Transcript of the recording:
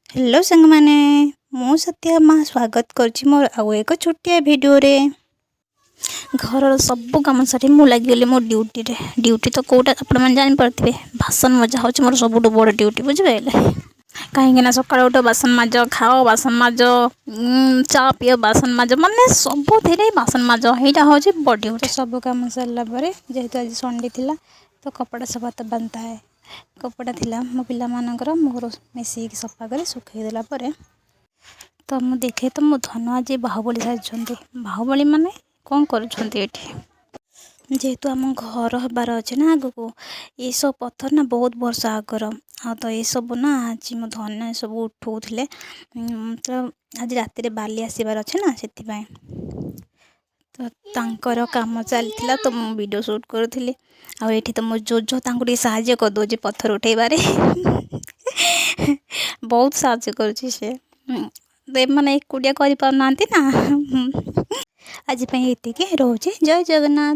Hello संग माने मु सत्या माँ स्वागत करछि मोर आउ एक छोटिया वीडियो रे। घर सब कम सारी मु लगी मो ड्यूटी रे। ड्यूटी तो कोटा आपण मन जानि परथिबे बासन मजा होछि मोर सबुठु बड़ ड्यूटी बुझिबेले। कहीं ना सकाळ उठ बासन माज खाओ बासन माज चा पियो बासन माज माने सब थे बासन माज यहाँ हूँ बड़ी तो सब कम सरला जेहेतु आज संडे थिला तो कपड़ा सब तो बांधा है कपड़ा थिला मो पिला मानकर मोर मिसिक सफा कर सुखईदेला तो मु देखे तो मो धन आज बाहुबली सारी बाहुबली माने कौन करुँचे जेहेतु आम घर हबार अच्छे ना आग को ये सब पत्थर ना बहुत वर्ष आगर हाँ तो ये सब ना आज मो धन सब उठाऊे तो आज रात बाली आसबार अच्छे ना से तो तांकर काम चलता तो मु वीडियो शूट करूँ आठी तो मो जोजो तांको साहाଯ୍य कर दो पत्थर उठेबारे बहुत साहाଯ୍य करुँची से मैंने एकुटिया कर पारना ना आज ये रोचे जय जगन्नाथ।